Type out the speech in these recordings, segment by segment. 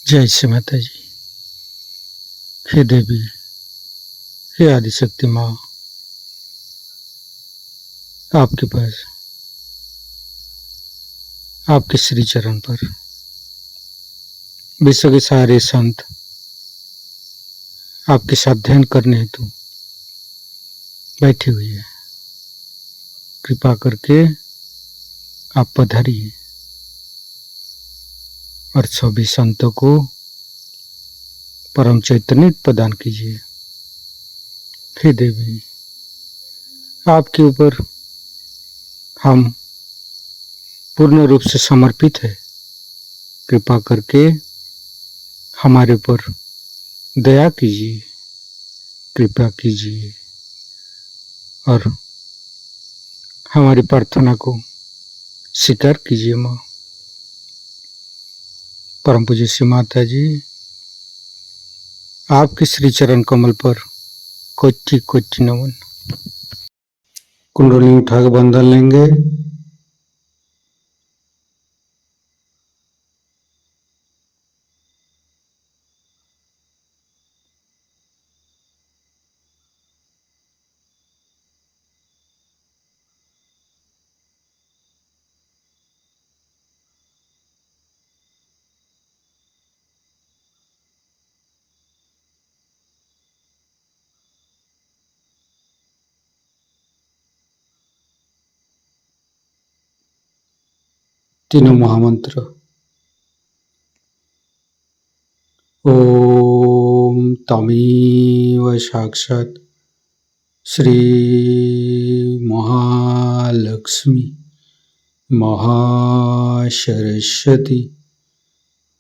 जय श्री माता जी। हे देवी, हे आदिशक्ति माँ, आपके पास आपके श्री चरण पर विश्व के सारे संत आपके साथ ध्यान करने हेतु बैठी हुई है। कृपा करके आप पधारिए और सभी संतों को परम चैतन्य प्रदान कीजिए। हे देवी, आपके ऊपर हम पूर्ण रूप से समर्पित है। कृपा करके हमारे ऊपर दया कीजिए, कृपा कीजिए और हमारी प्रार्थना को स्वीकार कीजिए। माँ परम पूज्य श्री माता जी, आपके श्री चरण कमल पर कोटि कोटि नमन। कुंडली उठाकर बंधन लेंगे। तीनों महामंत्र। ओम तमेव साक्षात् श्री महालक्ष्मी महासरस्वती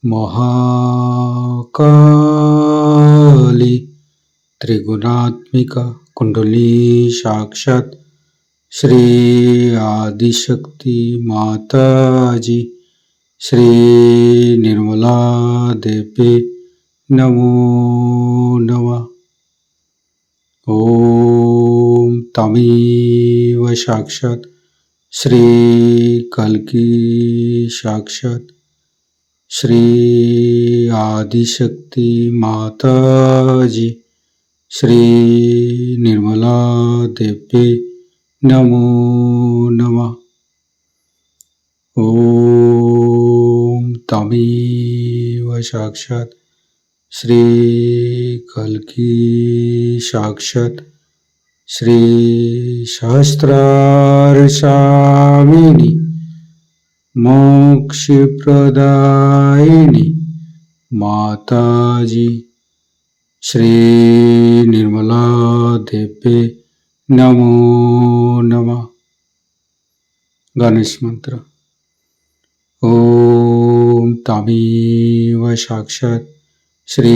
महाकाली त्रिगुणात्मिका कुंडली साक्षात् श्री आदिशक्ति माता जी श्री निर्मला देवी नमो नमः। ओम तमेव साक्षात् श्री कल्की साक्षात् श्री आदिशक्ति माता जी श्री निर्मला देवी नमो नमः। ओम तमेव साक्षात् श्री कल्की साक्षात् श्री सहस्रार स्वामिनी मोक्ष प्रदायिनी माता जी श्री निर्मला देवी नमो नमः। गणेश मंत्र। ओम तमेव साक्षात् श्री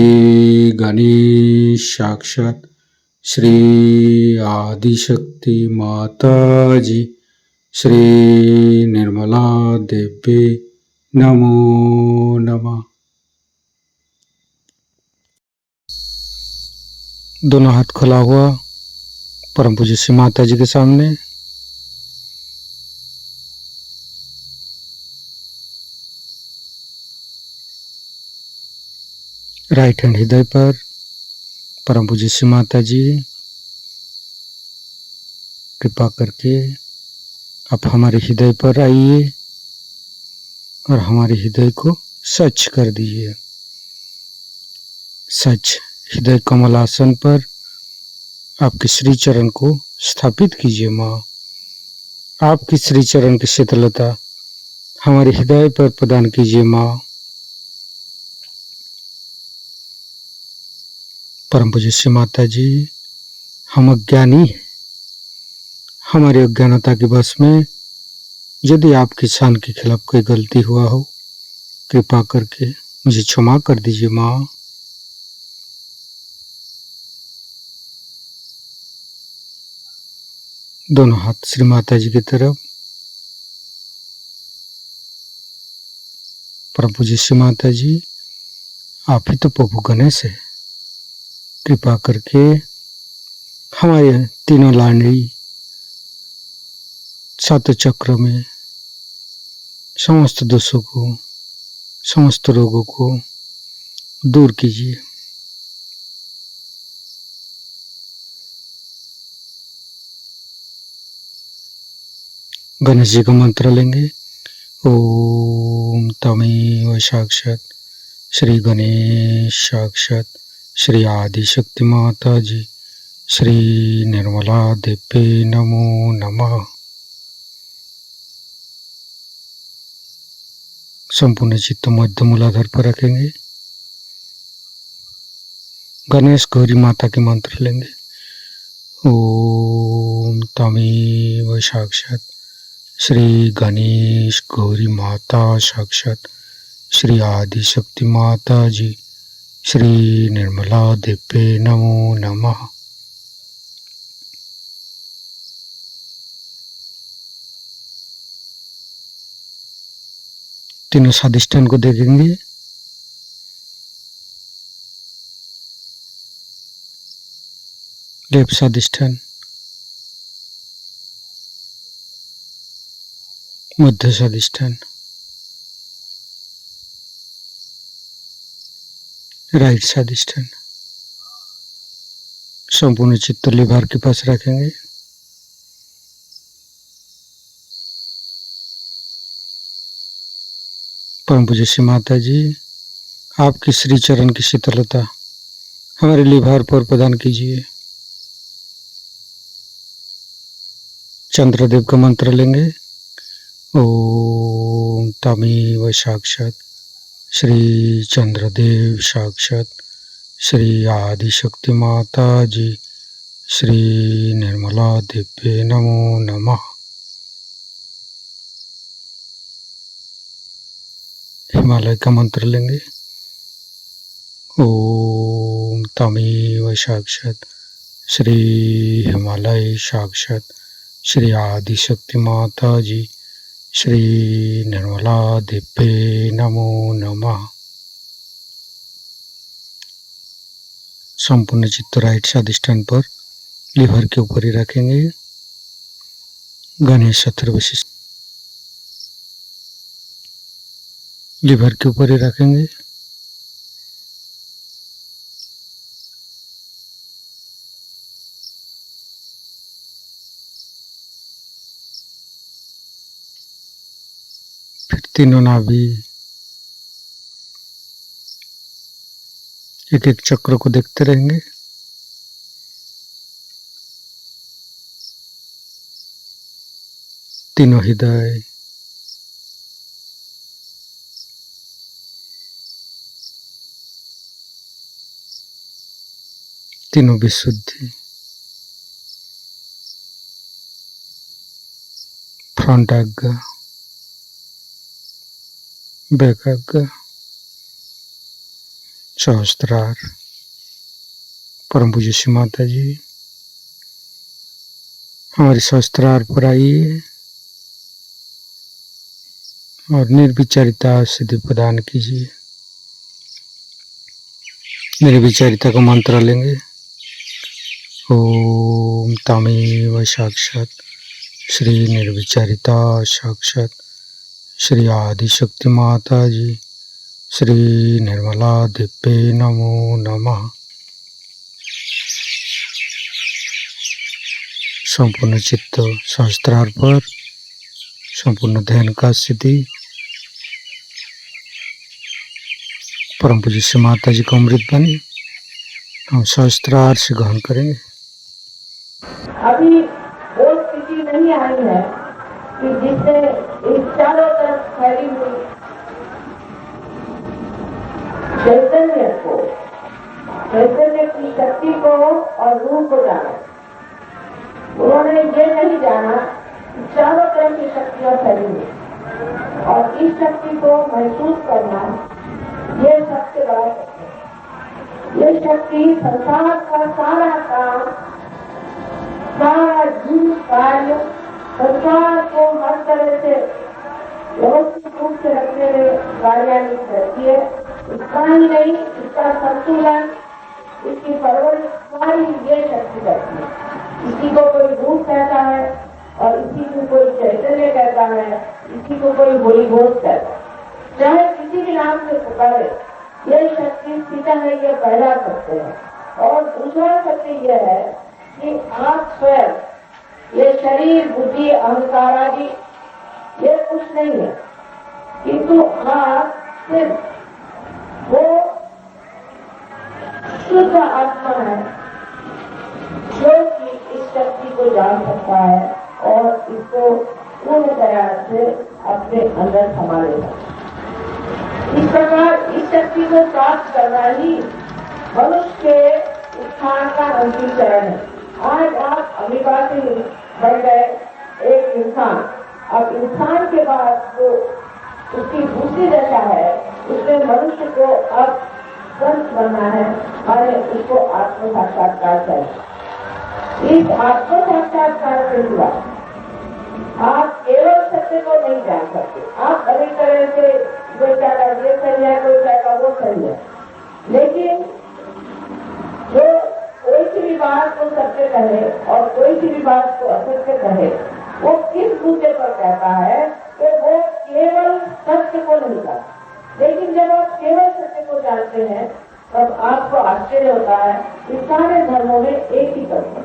गणेश साक्षात् श्री आदिशक्ति माता जी श्री निर्मला देवी नमो नमः। दोनों हाथ खुला हुआ परम पूज्य श्री माता जी के सामने। राइट हैंड हृदय पर। परम पूज्य श्री माता जी, कृपा करके आप हमारे हृदय पर आइए और हमारे हृदय को स्वच्छ कर दीजिए। सच हृदय कमल आसन पर आपके श्री चरण को स्थापित कीजिए। माँ, आपकी श्री चरण की शीतलता हमारे हृदय पर प्रदान कीजिए। माँ, परम पूज्य श्री माता जी, हम अज्ञानी हैं। हमारी अज्ञानता के वश में यदि आपकी शान के खिलाफ कोई गलती हुआ हो, कृपा करके मुझे क्षमा कर दीजिए। माँ, दोनों हाथ श्री माता जी की तरफ। परम पूज्य श्री माता जी, आप ही तो प्रभु गणेश है। कृपा करके हमारे तीनों लाडली सात चक्र में समस्त दोषों को, समस्त रोगों को दूर कीजिए। गणेश जी का मंत्र लेंगे। ओम तमेव साक्षात श्री गणेश साक्षात श्री आदि शक्ति माता जी श्री निर्मला देवी नमो नमः। संपूर्ण चित्त मध्य मूलाधार पर रखेंगे। गणेश गौरी माता के मंत्र लेंगे। ओम तमेव साक्षात श्री गणेश गौरी माता साक्षात श्री आदि शक्ति माता जी श्री निर्मला देवी नमो नमः। तीनों स्वादिष्ठान को देखेंगे। लेफ्ट स्वादिष्ठान, मध्य स्वादिष्ठान, राइट स्वादिष्ठान। संपूर्ण चित्त लिवर के पास रखेंगे। परम पूज्य श्री माता जी, आपकी श्री चरण की शीतलता हमारे लिवर पर प्रदान कीजिए। चंद्रदेव का मंत्र लेंगे। ओम तमेव साक्षात श्री चंद्रदेव साक्षात श्री आदि शक्ति माता जी श्री निर्मला देवी नमो नमः। हिमालय का मंत्र लेंगे। ओम तमेव साक्षात श्री हिमालय साक्षात श्री आदि शक्ति माता जी श्री निर्मला देवी नमो नमः। संपूर्ण चित्त राइट स्वादिष्ठान पर लिवर के ऊपर ही रखेंगे। गणेश अथर्वशीष लिवर के ऊपर ही रखेंगे। फिर तीनों नाभि एक एक चक्र को देखते रहेंगे। तीनों हृदय, तीनों विशुद्धि, फ्रंट आज्ञा, बैक आज्ञा, सहस्त्रार। परम पूज्य श्री माता जी, हमारी सहस्त्रार पर आइए और निर्विचारिता सिद्धि प्रदान कीजिए। निर्विचारिता का मंत्र लेंगे। ओम तमेव साक्षात श्री निर्विचारिता साक्षात श्री आदि शक्ति माता जी श्री निर्मला देवी नमो नमः। संपूर्ण चित्त सहस्त्रार पर संपूर्ण ध्यान का स्थिति परम पूज्य श्री माता जी का अमृत बने हम सहस्त्रार से ग्रहण करेंगे। अभी वो स्थिति नहीं आई है कि जिससे इस चारों तरफ फैली हुई चैतन्य की शक्ति को और रूप को जाना। उन्होंने ये नहीं जाना कि चारों तरफ की शक्तियां फैली हुई और इस शक्ति को महसूस करना, ये सबसे बड़ा शक्ति है। ये शक्ति संसार का सारा काम, सारा जीव कार्य, संसार को हर तरह से व्यवस्थित रूप से रखने में कार्यान्वित करती है। इतना ही नहीं, इसका संतुलन, इसकी परवरिश सारी ये शक्ति करती है। इसी को कोई रूप कहता है और इसी को कोई चैतन्य कहता है, इसी को कोई होली घोष कहता है। चाहे किसी भी नाम से पुकारे, ये शक्ति सीता है, ये पहला सत्य है। और दूसरा सत्य यह है कि आप स्वयं ये शरीर, बुद्धि, अहंकार आदि ये कुछ नहीं है, किंतु आप सिर्फ वो शुद्ध आत्मा है जो कि इस शक्ति को जान सकता है और इसको पूर्ण तरह से अपने अंदर संभालेगा। इस प्रकार इस शक्ति को प्राप्त करना ही मनुष्य के उत्थान का अंतिम चरण है। आज आप अमीबा से बन गए एक इंसान, अब इंसान के बाद जो उसकी दूसरी दशा है उसमें मनुष्य को अब संत बनना है, माने उसको आत्म साक्षात्कार चाहिए। इस आत्म साक्षात्कार के सिवा आप केवल सत्य को नहीं जान सकते। आप अनेक तरह से कोई कहेगा ये सही है, कोई कहेगा वो सही है, लेकिन जो कोई सी भी बात को सत्य कहे और कोई सी भी बात को असत्य कहे, वो किस मुद्दे पर कहता है कि वो केवल सत्य को नहीं जानता। लेकिन जब आप केवल सत्य को जानते हैं तब आपको आश्चर्य होता है कि सारे धर्मों में एक ही तत्व है।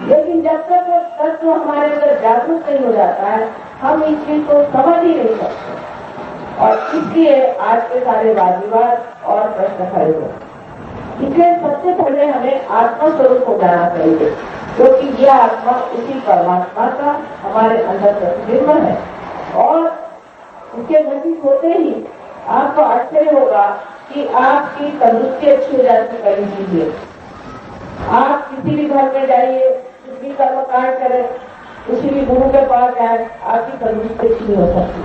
लेकिन जब तक वो तत्व हमारे अंदर जागरूक नहीं हो जाता है, हम इस चीज को समझ ही नहीं सकते और इसलिए आज के सारे वाद विवाद और प्रश्न खड़े हुए। इसलिए सबसे पहले हमें आत्मा स्वरूप हो जाना चाहिए, क्योंकि यह आत्मा उसी परमात्मा का हमारे अंदर प्रतिबिंब है। और उसके नजदीक होते ही आपको आश्चर्य होगा कि आपकी तंदुरुस्ती अच्छी हो जाती है। कहीं चीजें आप किसी भी घर में जाइए, कुछ भी कर्म कार्य करें, किसी भी गुरु के पास जाए, आपकी तंदुरुस्ती अच्छी हो सकती।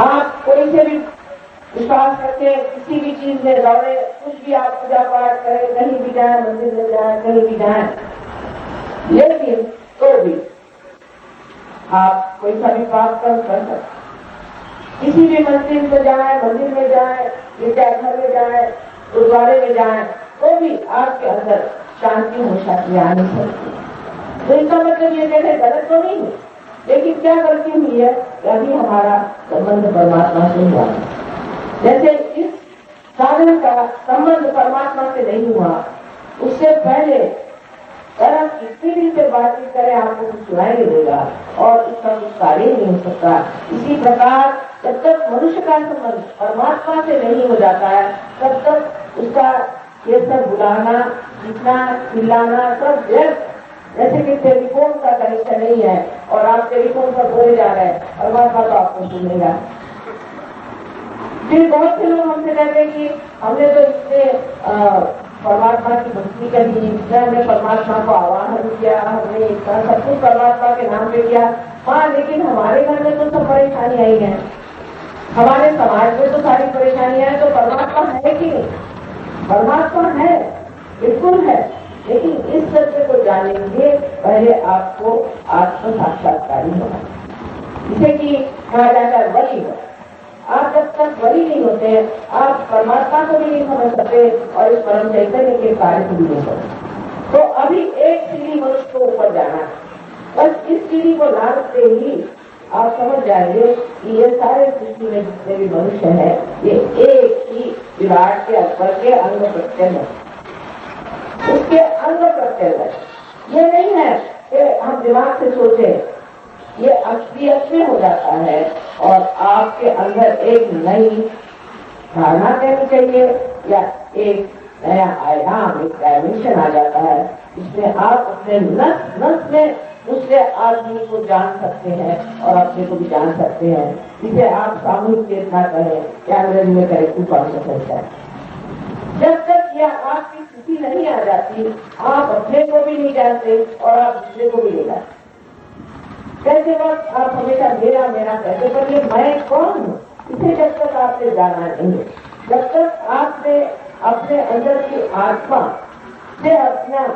आप कोई से भी विश्वास करके किसी भी चीज में दौड़े, कुछ भी आप पूजा पाठ करें, कहीं भी जाए, मंदिर में जाए, कहीं भी जाए, लेकिन तो भी आप कोई सा भी पाप कर सकते। किसी भी मंदिर में जाए, मंदिर में जाए, गिरजाघर में जाए, गुरुद्वारे में जाए, तो भी आपके अंदर शांति हमेशा की आ नहीं सकती। तो इसका मतलब ये कहते गलत तो नहीं है, लेकिन क्या गलती हुई है कि अभी हमारा संबंध परमात्मा से हुआ। जैसे इस साधन का संबंध परमात्मा से नहीं हुआ, उससे पहले कर्म कितनी भी से बातचीत करे आपको कुछ सुनाई नहीं देगा और उसका कुछ कार्य नहीं हो सकता। इसी प्रकार जब तक मनुष्य का संबंध परमात्मा से नहीं हो जाता है, तब तक उसका ये सब बुलाना, जीतना, चिल्लाना सब व्यर्थ। जैसे कि टेलीफोन का कनेक्शन नहीं है और आप टेलीफोन पर बोले जा रहे हैं, परमात्मा तो आपको सुनेगा। फिर बहुत से लोग हमसे कहते हैं कि हमने तो इससे परमात्मा की भक्ति करी, हमने परमात्मा को आवाहन किया, हमने इतना सब कुछ परमात्मा के नाम पे किया। हाँ, लेकिन हमारे घर में तो सब परेशानियां ही हैं, हमारे समाज में तो सारी परेशानियां हैं। तो परमात्मा है कि नहीं? परमात्मा है, बिल्कुल है, लेकिन इस सत्य को जानने के लिए पहले आपको आत्म साक्षात्कारी होना, जिसे कि कहा जाता है वली हो। आप जब तक वली नहीं होते, आप परमात्मा को भी नहीं समझ सकते और इस परम चैतन्य के कार्य को भी नहीं सकते। तो अभी एक सीढ़ी मनुष्य को ऊपर जाना है, बस इस सीढ़ी को लादते ही आप समझ जाएंगे कि ये सारे सृष्टि में जितने भी मनुष्य हैं, ये एक ही विराट के अक्बर के अंग प्रत्यंग है, उसके अंग प्रत्यंग है। ये नहीं है कि हम दिमाग से सोचे, ये असलियत में हो जाता है और आपके अंदर एक नई धारणा करनी चाहिए या एक नया आयाम, एक डायमेंशन आ जाता है, जिसमें आप अपने नस नस में दूसरे आदमी को जान सकते हैं और अपने को भी जान सकते हैं, जिसे आप सामूहिक चेतना कहें या अंग्रेजी में करेक्टिव कॉन्शियसनेस है। जब तक यह आपकी स्थिति नहीं आ जाती, आप अपने को भी नहीं जानते और आप दूसरे को भी नहीं जानते। कैसे वक्त आप हमेशा मेरा मेरा कहते, पर ये मैं कौन हूँ, इसे जब तक आपने जाना नहीं, जब तक आपने अपने अंदर की आत्मा से अपना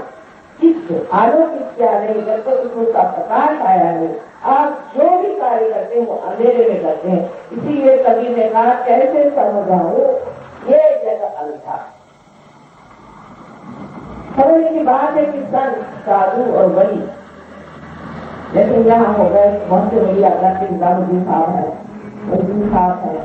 चित्त आलोकित किया नहीं, जब तक उसमें का प्रकाश आया नहीं, आप जो भी कार्य करते हैं वो अंधेरे में करते हैं। इसीलिए कबीर ने कहा, कैसे समझाऊं ये जगह अंधा। समझने की बात है कि संत, साधु और वली, जैसे यहाँ हो गए बहुत से वली आकर के निजामुद्दीन साहब है, वजीर साहब है,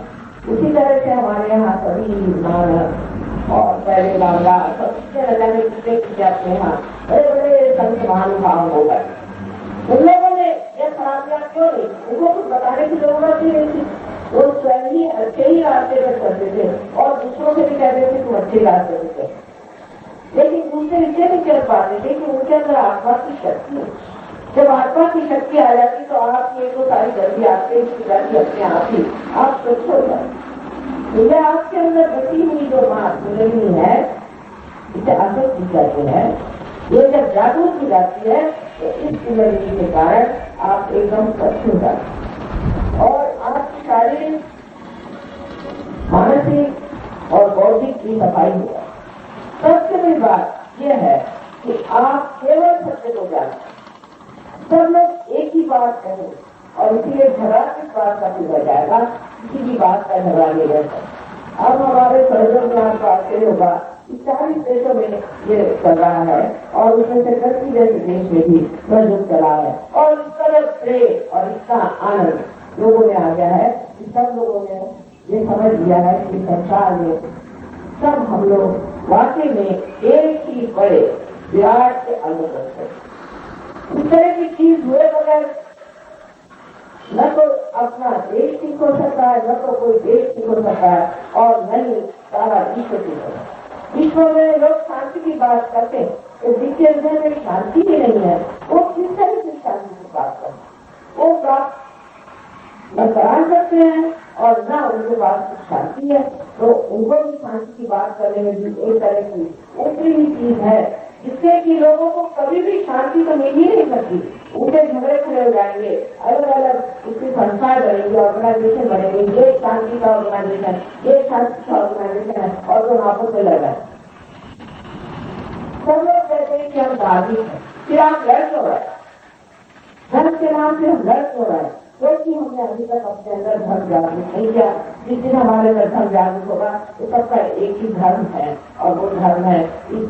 उसी तरह से हमारे यहाँ सभी नानक और पहले बांग्ला सबसे लगाने के अपने यहाँ बड़े बड़े संत महानुभाव हो गए। उन लोगों ने ये खराबियां क्यों नहीं, उनको कुछ बताने की जरूरत ही नहीं थी। वो स्वयं ही अच्छे ही रास्ते पर चलते थे और दूसरों से भी कहते थे तुम अच्छे रास्ते पर चलो, लेकिन दूसरे इसे नहीं चल पाते थे कि उनके अंदर आत्मा की शक्ति है। जब आत्मा की शक्ति आ जाती तो आपकी तो सारी गलती आपसे जाती अपने आप ही आप स्वच्छ हो जाए। ये आपके अंदर बची हुई जो बात मिलनी है इसे आसक्ति कहते हैं। ये जब जागरूक की जाती है तो इस कुंडली के कारण आप एकदम स्वच्छ हो जाते और आपकी शारीरिक मानसिक और बौद्धिक की सफाई हो जाए। सबसे बड़ी बात यह है कि आप केवल सत्य को जाने। सब लोग एक ही बात कहें और इसीलिए झगड़ा किस बात का हो जाएगा, किसी भी बात का झगड़ा नहीं रहता। अब हमारे सर्वज्ञान का आश्चर्य होगा 40 देशों में ये चल रहा है और उसमें से 30 जैसे देश में भी प्रयुक्त चला है और इस तरह प्रेम और इसका आनंद लोगों में आ गया है कि सब लोगों ने ये समझ लिया है कि संसार में सब हम लोग वाकई में एक ही बड़े विराट के अंग हैं। इस तरह की चीज हुए बगैर न तो अपना देश ठीक हो सकता है, न तो कोई देश ठीक हो सकता है और न ही सारा विश्व ठीक हो सकता है। विश्व में लोग शांति की बात करते हैं तो द्वितीय हृदय में शांति भी नहीं है, वो किस तरह से शांति की बात करते हैं, वो बात बरकरार करते हैं और न उनके पास शांति है तो उनको भी शांति की बात करने में भी एक तरह की ऊपरी ही चीज है जिससे कि लोगों को कभी भी शांति तो मिल ही नहीं सकती। उनके झगड़े खड़े हो जाएंगे, अलग अलग उसकी संस्थाएं बनेंगी, ऑर्गेनाइजेशन बनेंगे, ये शांति का ऑर्गेनाइजेशन, ये शांति का ऑर्गेनाइजेशन है और तो आपस में लड़ रहे हैं। सब लोग कहते हैं कि हम धार्मिक हैं, फिर आप लड़ क्यों रहे, धर्म के नाम से हम लड़ क्यों रहे, क्योंकि हमने अभी तक अपने अंदर धर्म जागरूक नहीं किया। जिस दिन हमारे अंदर धर्म जागरूक होगा तो सबका एक ही धर्म है और वो धर्म है इस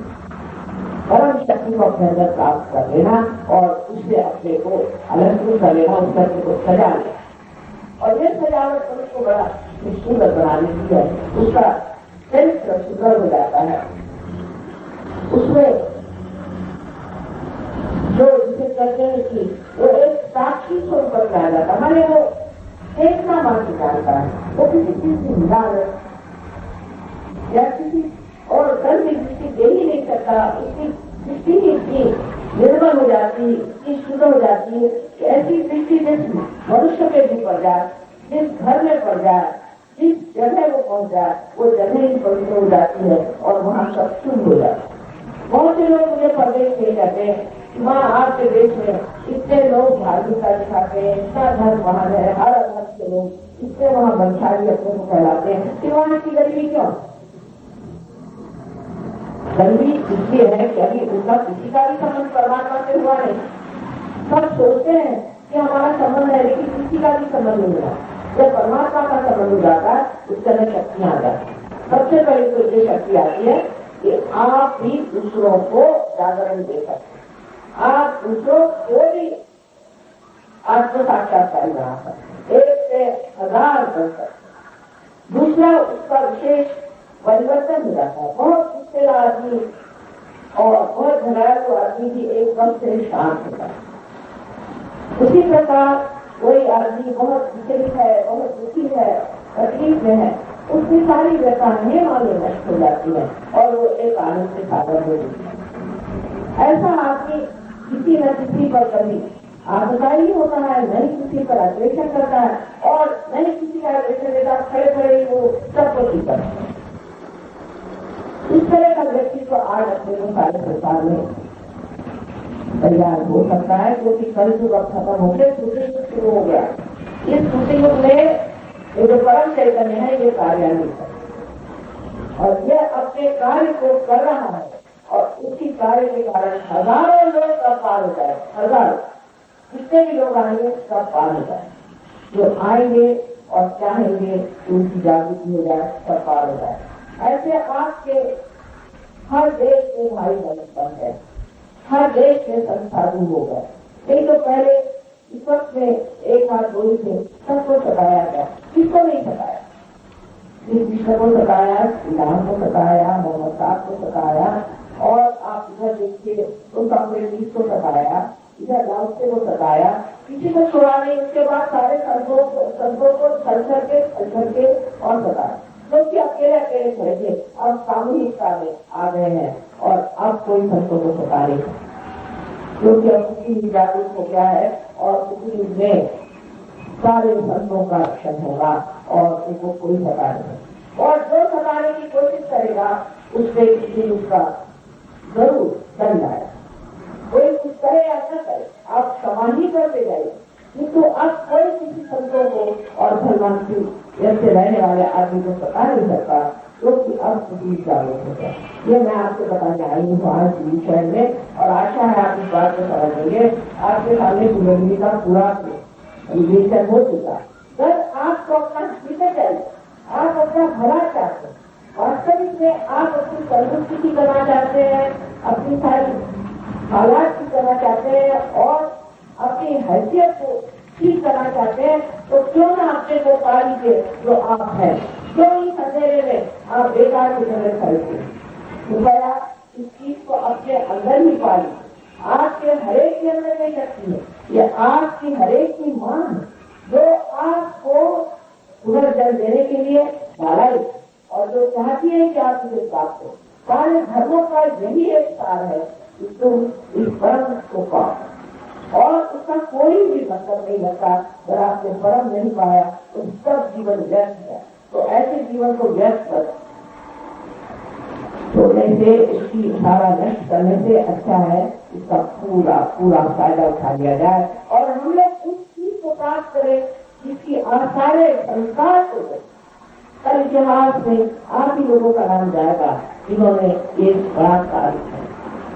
परम शक्ति को अपने अंदर प्राप्त कर लेना और उससे अपने को अलंकृत कर लेना, उस शक्ति को सजा लेना। और ये सजावट पर उसको बड़ा सुंदर बनाने की है, उसका चरित्र सुंदर हो जाता है। उसमें जो जिसे कहते हैं कि वो एक साक्षी स्वरूप पर आ जाता है, हमारे वो देखना मात्र जानता है, वो किसी चीज की मिलावट या किसी और कर्म की दृष्टि दे ही नहीं सकता। उसकी दृष्टि ही इतनी निर्मल हो जाती है, इतनी शुद्ध हो जाती है कि ऐसी दृष्टि जिस मनुष्य पे भी पड़ जाए, जिस घर में पड़ जाए, जिस जगह वो पहुंच जाए, वो जगह ही पवित्र हो जाती है और वहाँ सब शुद्ध हो जाता है। बहुत से लोग मुझे परदेश नहीं कहते हैं कि वहाँ आपके देश में इतने लोग धार्मिकता दिखाते हैं, इतना धर्म वहाँ है, हर धर्म के लोग इतने वहाँ बंशाली अपने को फैलाते हैं कि वहाँ की गरीबी क्यों? गरीबी इसलिए है कि अभी उनका किसी का भी संबंध परमात्मा से हुआ नहीं। सब सोचते हैं कि हमारा संबंध है लेकिन किसी का भी संबंध नहीं हुआ। जब परमात्मा का संबंध हो जाता है उस समय शक्तियाँ आ जाती है। सबसे पहले तो ये शक्ति आती है कि आप भी दूसरों को जागरण दे सकते हैं, आप दूसरों को भी आत्म साक्षात्कार बना सकते, 1 से 1000 बन सकते। दूसरा उसका विशेष परिवर्तन हो जाता है। बहुत गुस्से आदमी और बहुत झगड़ालू आदमी भी एकदम से शांत होता है। उसी प्रकार कोई आदमी बहुत विचलित है, बहुत दुखी है, तकलीफ में है, उसकी सारी व्यथाएं वाले नष्ट हो जाती है और वो एक आनंद से सागर हो जाती है। ऐसा आदमी किसी न किसी पर कभी आगदाई होता है, नहीं किसी पर अग्रेषण करता है और नहीं किसी का अग्रेषण देता, खड़े खड़े वो सबको ठीक करता है। इस तरह का व्यक्ति तो आज अपने को सारे संसार में तैयार हो सकता है क्योंकि कल युग अब खत्म हो गया, दूसरे युग शुरू हो गया। इस दूसरे युग में ये जो परम चैतन्य है ये कार्यान्वित है और यह अपने कार्य को कर रहा है और उसी कार्य के कारण हजारों लोग का पार हो जाए, हजारों जितने भी लोग आएंगे सब पार हो जाए, जो आएंगे और चाहेंगे उनकी जागृति हो जाए, सब पार हो जाए। ऐसे आपके हर देश में भाई बन गए, हर देश में संसाधु हो गए। नहीं तो पहले इस वक्त में एक हाथ दो ही थे, सबको सताया गया, किसको नहीं सताया। श्री कृष्ण को सताया, श्री राम को सताया, मोहम्मद साहब को सताया, और आप इधर देखिए तो कांग्रेस को सताया, इधर लाहौसे को सताया, किसी को छोड़ा नहीं। उसके बाद सारे संतों को छल करके और सताया, क्योंकि अकेले अकेले खड़े थे। अब सामूहिकता में आ गए हैं और अब कोई संतों को सता नहीं, क्योंकि अब उनकी जागरूक हो गया है और उसी में सारे संतों का रक्षण होगा और उनको कोई सता नहीं। और जो सताने की कोशिश करेगा उससे किसी उसका जरूर दंड आएगा। कोई कुछ करे या न करे, आप क्षमा ही करते जाइए, किंतु अब कोई किसी संतों को और भगवान की ऐसे रहने वाले आदमी को सता नहीं सकता, क्योंकि अब स्थिति जागरूक हो गया। ये मैं आपको बताने आई हूँ आज के विषय में, और आशा है आप इस बात को समझेंगे। आपके सामने कुंडली का पूरा विवेचन हो चुका। सर आपको अपना जीवन चाहिए, आप अपना भला चाहते हैं, वास्तविक में आप अपनी संतुष्टि करना चाहते हैं, अपनी सारी हालात की करना चाहते हैं और अपनी हैसियत को ठीक करना चाहते हैं, तो क्यों ना अपने को पा लीजिए जो आप हैं। क्यों इस अंधेरे में आप बेकार की तरह खरीदते, कृपया इस चीज को अपने अंदर ही पा लीजिए। आपके हरेक के अंदर नहीं सकती है, ये आपकी हरेक की मां है जो आपको पुनर्जन्म देने के लिए डालाई, और जो चाहती है कि आप इसे प्राप्त हो। सारे धर्मों का यही एक सार है कि तुम इस परम को पाओ, और उसका कोई भी मतलब नहीं लगता। अगर आपने परम नहीं पाया तो सब जीवन व्यर्थ है। तो ऐसे जीवन को व्यर्थ कर छोड़ने से, इसकी सारा नष्ट करने से अच्छा है इसका पूरा फायदा उठा लिया जाए, और हम लोग उस चीज को प्राप्त करें जिसकी सारे संस्कार को दें। कल इतिहास में आप ही लोगों का नाम जाएगा जिन्होंने ये बड़ा कार्य किया।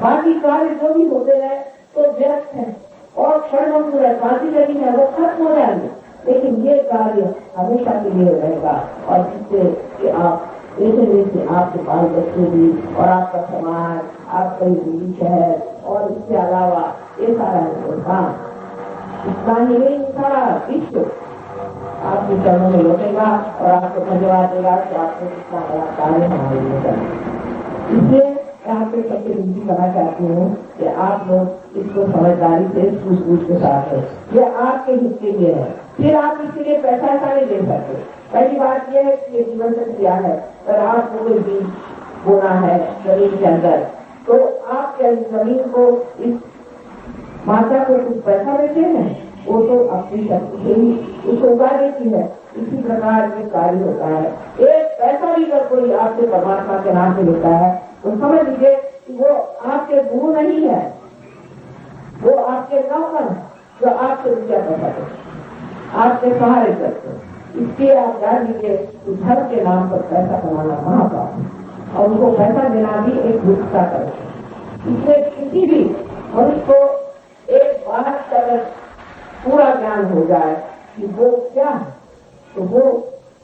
बाकी कार्य जो भी होते रहे तो व्यर्थ है और क्षणभंगुर है, बाकी लगी है वो खत्म हो जाएंगे, लेकिन ये कार्य हमेशा के लिए रहेगा, और जिससे कि आप ऐसे आपके बाल बच्चे भी और आपका समाज, आपका ये शहर और इसके अलावा ये सारा हिंदुस्तान, इतना ही नहीं सारा विश्व आपके चरणों में लौटेगा और आपको धन्यवाद देगा कि आपने इतना बड़ा कार्य हमारे लिए किया। इसलिए मैं आपसे सबसे विनती करना चाहती हूँ कि आप लोग इसको समझदारी से सूझबूझ के साथ है, ये आपके हित के लिए है। फिर आप इसके लिए पैसा ऐसा नहीं दे सकते। पहली बात यह है कि ये जीवन से क्रिया है। अगर आपको कोई बीज बोना है जमीन के अंदर, तो आपके जमीन को इस माता को कुछ पैसा देते हैं, वो तो अपनी शक्ति से ही उसको उगा देती है। इसी प्रकार ये कार्य होता है। एक पैसा भी अगर कोई आपसे परमात्मा के नाम से लेता है तो समझ लीजिए कि वो आपके गुरु नहीं है, वो आपके नौकर है जो आपसे रुपया पैसा देते, आपके सहारे करते हैं। इसलिए आप जान लीजिए कि धर्म के नाम पर पैसा कमाना महापाप है, और उनको पैसा देना भी एक दुष्टता करे। इसलिए किसी भी मनुष्य को एक बात का अगर पूरा ज्ञान हो जाए कि वो क्या है, तो वो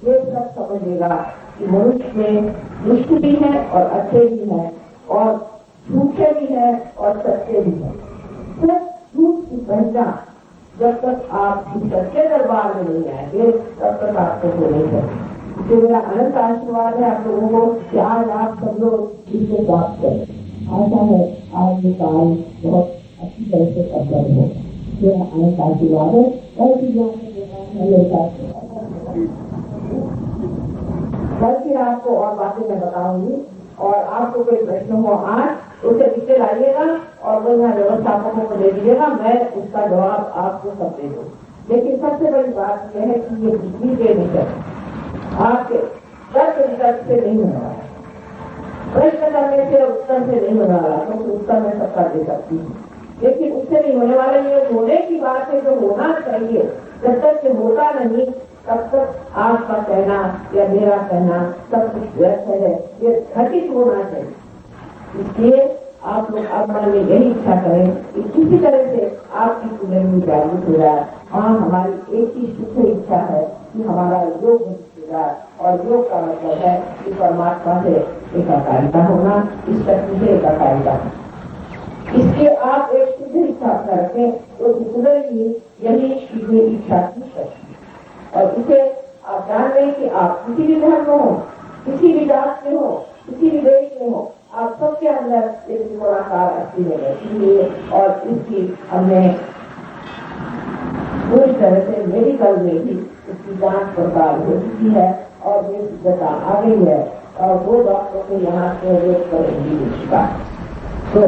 ये सब समझेगा कि मनुष्य में दुष्ट भी है और अच्छे भी हैं, और झूठे भी हैं और सच्चे भी हैं। सिर्फ झूठ की पहचान जब तक आप सच्चे दरबार में नहीं आएंगे तब तक आपको हो नहीं सकते। इसलिए मेरा अनंत आशीर्वाद है आप लोगों को कि आज आप सब लोग इसको प्राप्त करें। आशा है आज ये कार्य बहुत अच्छी तरह से संपन्न हो। मेरा अनंत आशीर्वाद है। कल फिर आपको और बातें मैं बताऊंगी, और आपको कोई प्रश्न हो आज उसे नीचे लाइएगा और वो यहाँ व्यवस्थापकों को दे दीजिएगा, मैं उसका जवाब आपको सब दे दूँ। लेकिन सबसे बड़ी बात यह है कि ये बिजली के निकट आपके तर्क वितर्क से नहीं होने वाला, प्रश्न करने से उत्तर से नहीं होने वाला, क्योंकि उत्तर में सबका दे सकती हूँ, लेकिन उससे नहीं होने वाला। ये होने की बात है जो होना चाहिए, जब तक ये होता नहीं तब तक आपका कहना या मेरा कहना सब कुछ व्यर्थ है। ये घटित होना चाहिए। इसलिए आप लोग अब मन में यही इच्छा करें कि किसी तरह से आपकी कुंडली जागृत हो जाए। हाँ, हमारी एक ही शुद्ध इच्छा है कि हमारा योग हो जाए, और योग का मतलब है कि परमात्मा से एकाकारिता होना, इस शक्ति से एकाकारिता होना। इसके आप एक शुद्ध इच्छा रखें तो दूसरे की यही शुद्ध इच्छा की शक्ति, और इसे आप जान लें कि आप किसी भी धर्म में हो, किसी भी जात में हो, किसी भी देश में हो, आप सबके अंदर एक त्रिकोणाकार अस्थि में बैठी हुई है। और इसकी हमने पूरी तरह से मेडिकल में भी इसकी जांच पड़ताल हो चुकी है और ये सिद्धता आ गई है और वो डॉक्टरों के यहाँ से रोक कर भी हो चुका है। तो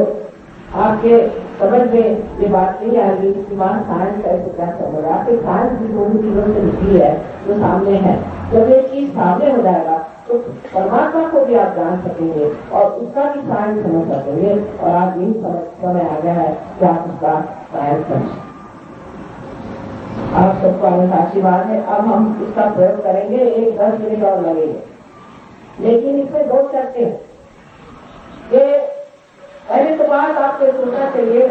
आपके समझ में ये बात नहीं आ रही कि वहाँ साइंस का ऐसे क्या समझ, आपके साइंस भी दोनों चीजों से निकली है जो सामने है। जब ये चीज सामने हो जाएगा तो परमात्मा को भी आप जान सकेंगे और उसका भी साइंस समझ सकेंगे और आप यही समय आ गया है कि आप उसका साइंस समझें। आप सबको हमें आशीर्वाद है। अब हम इसका प्रयोग करेंगे, एक 10 मिनट और लगेंगे, लेकिन इसमें 2 शर्तें हैं कि पहले तो बात आपको सोचना चाहिए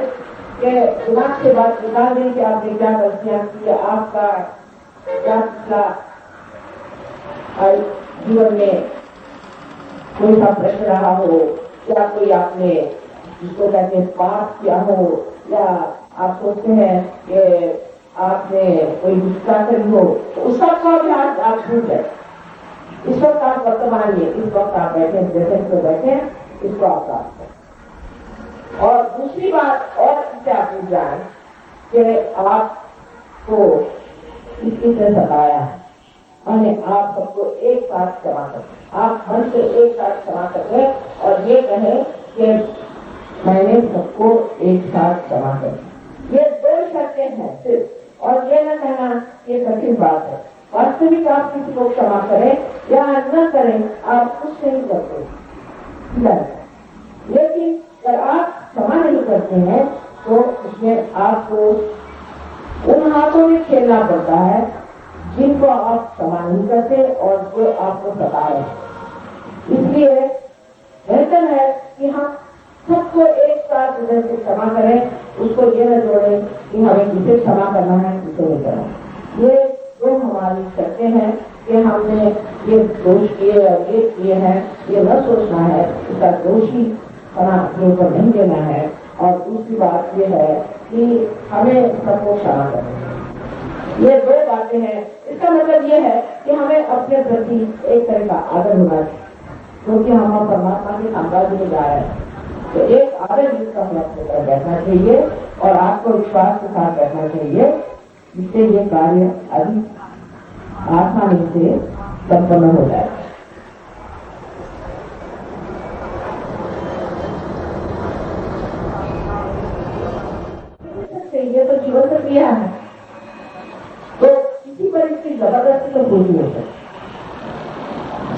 कि दिमाग से बात निकाल दें कि आपने क्या गलतियां की, आपका क्या पिछला जीवन में कोई सा प्रश्न रहा हो या कोई आपने जिसको कहते हैं पाप किया हो या आप सोचते हैं कि आपने कोई गुस्सा करी हो, तो उस सबका भी आप भूल जाए। इस वक्त आप वर्तमान में इस वक्त आप बैठे जैसे तो बैठे इसको आप प्राप्त करें। और दूसरी बात और इससे आप पूछ जाए कि आपको किसी से सताया है और आप सबको एक साथ क्षमा करें, आप मन से एक साथ क्षमा करें और ये कहें कि मैंने सबको एक साथ क्षमा कर। ये 2 शर्तें हैं सिर्फ, और ये न कहना ये कठिन बात है। वास्तविक आप किसी को क्षमा करें या न करें, आप कुछ नहीं करते, लेकिन अगर आप क्षमा नहीं करते हैं तो उसमें आपको उन हाथों में खेलना पड़ता है जिनको आप क्षमा नहीं करते और जो आपको सता रहे हैं। इसलिए बेहतर है कि हम सबको एक साथ हृदय से क्षमा करें, उसको ये न जोड़े कि हमें किसे क्षमा करना है किसे नहीं करना। ये 2 हमारी शर्तें हैं कि हमने ये दोष किए और ये किए हैं, ये न सोचना है, इसका दोषी अपने ऊपर नहीं देना है। और दूसरी बात ये है कि हमें सबको क्षमा करना। ये 2 बातें हैं। इसका मतलब ये है कि हमें अपने प्रति एक तरह का आदर होना चाहिए, क्योंकि हम परमात्मा के साम्राज्य में जा रहे हैं। तो एक आदर जिसका हमें अपने तरफ बैठना चाहिए और आपको विश्वास के साथ बैठना चाहिए, जिससे ये कार्य अधिक आसानी से संपन्न हो जाए। ये तो जीवन से किया है, तो किसी पर इसकी जबरदस्ती तो पूरी नहीं है।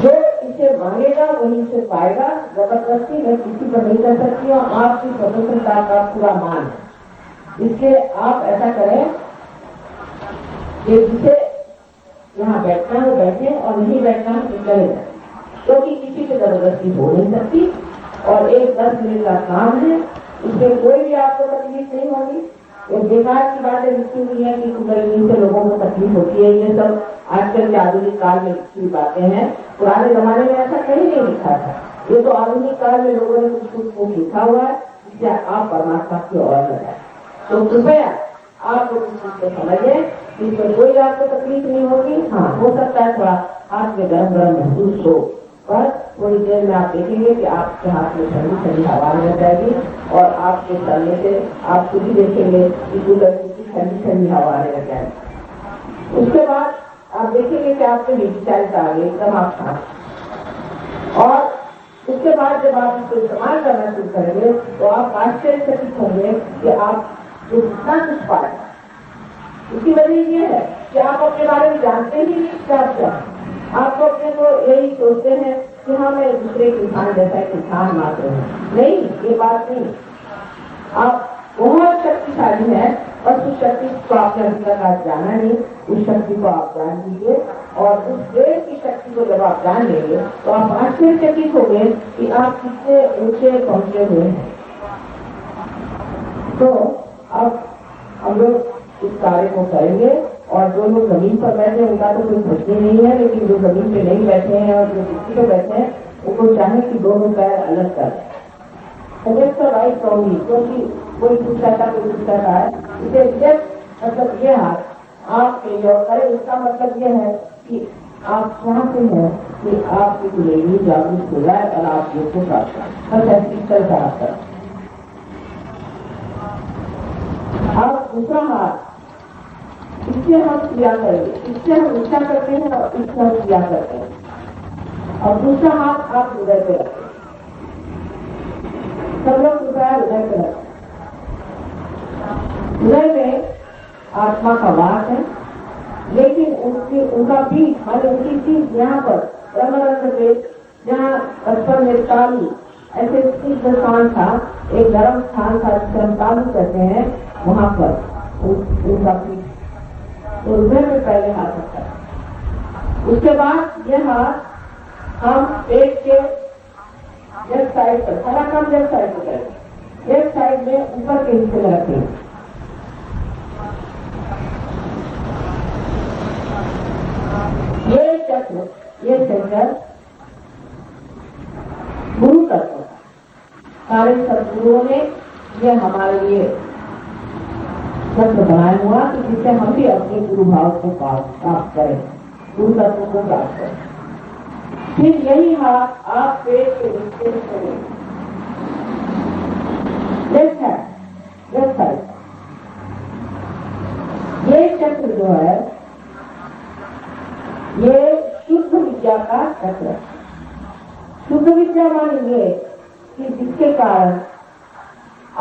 जो इसे मांगेगा वही इसे पाएगा, जबरदस्ती मैं किसी पर नहीं कर सकती और आपकी स्वतंत्रता का पूरा मान है। इसलिए आप ऐसा करें कि जिसे यहाँ बैठना है बैठे और नहीं बैठना है तो चले जाए, क्योंकि किसी से जबरदस्ती हो नहीं सकती और एक 10 मिनट का काम है, इसमें कोई भी आपको तकलीफ नहीं होगी। ये बेकार की बातें लिखी हुई है कि कुंडलिनी से लोगों को तकलीफ होती है, ये सब आजकल के आधुनिक काल में लिखी बातें हैं। पुराने जमाने में ऐसा कहीं नहीं लिखा था, ये तो आधुनिक काल में लोगों ने कुछ लिखा हुआ है जिससे आप परमात्मा की ओर न जाए। तो कृपया आप लोग इस चीज को समझिए, इसमें कोई आपको तकलीफ नहीं होगी। हाँ, हो सकता है थोड़ा हाथ में गरम गरम महसूस हो, पर थोड़ी देर में आप देखेंगे कि आपके हाथ में ठंडी ठंडी हवा लग जाएगी और आपके चलने से आप खुद ही देखेंगे कि कूलर की ठंडी ठंडी हवा लग जाएगी। उसके बाद आप देखेंगे कि आपके विचार आ गए एकदम आप शांत। और उसके बाद जब आप इसको इस्तेमाल करना शुरू करेंगे तो आप आश्चर्यचकित होंगे कि आप जो जितना कुछ पाए। इसकी वजह ये है कि आप अपने बारे में जानते ही नहीं क्या आप अपने को यही सोचते हैं कि हाँ मैं दूसरे किसान जैसा किसान मात्र हूँ। नहीं, ये बात नहीं। आप बहुत शक्तिशाली है, बस उस शक्ति को आपने अभी तक आज जाना नहीं। उस शक्ति को आप जान लीजिए और उस देश की शक्ति को जब आप जान लेंगे तो आप आश्चर्यचकित होंगे कि आप कितने ऊंचे पहुंचे हुए हैं। तो अब हम लोग इस कार्य को करेंगे और जो लोग जमीन पर बैठे हैं उनका तो कोई प्रश्न नहीं है, लेकिन जो जमीन पे नहीं बैठे हैं और जो कुर्सी पे बैठे हैं उनको चाहे कि दोनों पैर अलग कर राइट कहूंगी, क्योंकि कोई कुछ कहता कोई कुछ कहता है। इसे मतलब ये हाथ आप करें, इसका मतलब ये है कि आप चाहते हैं कि आपकी कुंडली जागृत हो जाए और आप योग को प्राप्त करें। बस ऐसी चलता आता है। आप दूसरा हाथ इससे हम क्रिया करेंगे, इससे हम इच्छा करते हैं और इससे हम क्रिया करते हैं। और दूसरा हाथ आप हृदय पे रखें। सब लोग कृपया हृदय पे रखें। हृदय में आत्मा का वास है, लेकिन उनका बीज माने उनकी चीज यहाँ पर ब्रह्मरंध्र पे, जहाँ बचपन में तालू ऐसे सिद्ध स्थान था, एक गर्म स्थान था जिसे हम तालू कहते हैं, वहाँ पर उनका बीज तो हृदय में पहले हाथ रखा है। उसके बाद यह हाथ हम पेट के लेफ्ट साइड पर, सारा काम लेफ्ट साइड पर करें। लेफ्ट साइड में ऊपर के हिस्से में रखें। ये चक्र, ये सेंटर गुरु तत्व, सारे सदगुरुओं ने ये हमारे लिए चक्र बनाया हुआ कि जिससे हम भी अपने गुरु भाव को प्राप्त करें, गुरु तत्व को प्राप्त करें। फिर यही हाथ आप पेट के नीचे करें, लेफ्ट साइड। ये चक्र जो है ये शुद्ध विद्या का चक्र है। शुद्ध विद्या माने ये कि जिसके कारण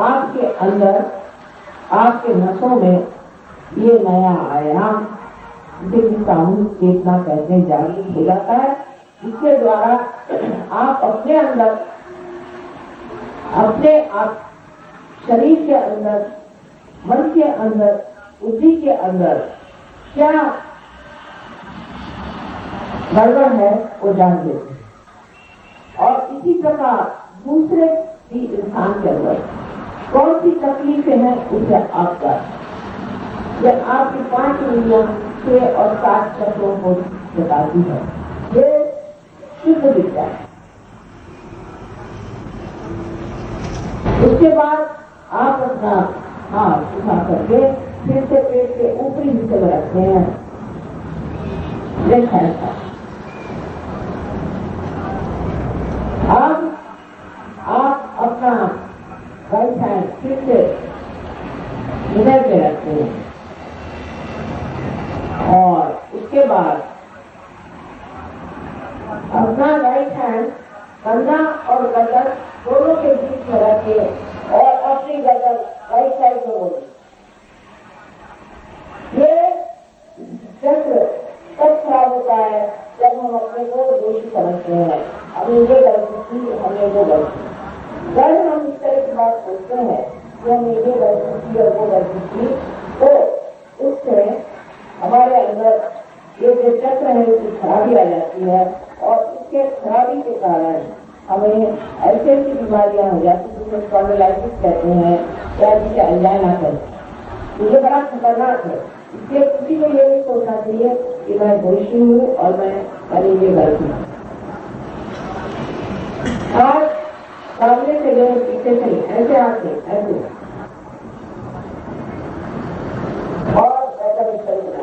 आपके अंदर, आपके नसों में ये नया आयाम, जिसे सामूहिक चेतना कहते हैं, जागृत हो जाता है, जिसके द्वारा आप अपने अंदर, अपने आप शरीर के अंदर, मन के अंदर, बुद्धि के अंदर क्या गड़बड़ है वो जान लेते हैं। और इसी प्रकार दूसरे भी इंसान के अंदर कौन सी तकलीफें हैं उसे आप कर, यह आपकी 5 इंद्रियों 6 और 7 चक्रों को बताती है। ये शुद्ध विद्या है। उसके बाद आप अपना हाथ उठा करके फिर से पेट के ऊपरी हिस्से में रखते हैं, लेफ्ट हैंड का। अब आप अपना राइट हैंड फिर से हृदय पे रखते हैं और उसके बाद अपना राइट हैंड कंधा और गर्दन दोनों के बीच में रखे और अपनी गर्दन राइट साइड में बोले। ये चक्र तब खराब होता है जब हम अपने को दोषी समझते हैं, हमने ये गलती की, हमने वो गलती। जब हम इस तरह की बात सोचते हैं कि हमने ये गलती की और वो गलती की, तो उससे हमारे अंदर ये जो चक्र है उसकी खराबी आ जाती है और इसके खराबी के कारण हमें ऐसी ऐसी बीमारियां हो जाती हैं जिसे स्पॉन्डिलाइटिस कहते हैं या जिसे एंजाइना कहते हैं। ये बड़ा खतरनाक है। इसलिए किसी को ये नहीं सोचना चाहिए कि मैं दोषी हूँ और मैंने ये गलती की। आज सामने से ले पीछे से ऐसे आते ऐसे और ऐसा भी चलना।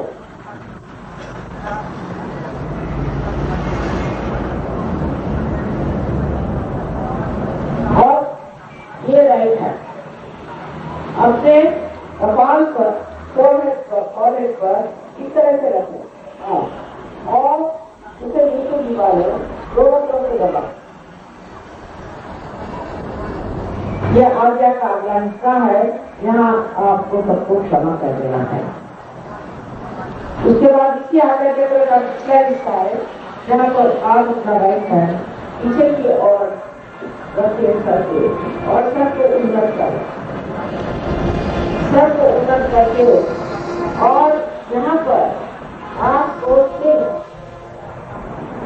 और ये राइट है अपने कपाल पर, फोरहेड पर इस तरह से रखें और उसे नीचे दीवार दोनों तरफ से दबा। यह आज्ञा का अगला हिस्सा है, यहाँ आपको सबको क्षमा कर देना है। उसके बाद इसकी आज्ञा के तरह का हिस्सा है जहाँ पर आप अपना राइट हैंड पीछे की ओर रखे करके और सबको उन्नत करें, सबको उन्नत करके और यहाँ पर आप सोचते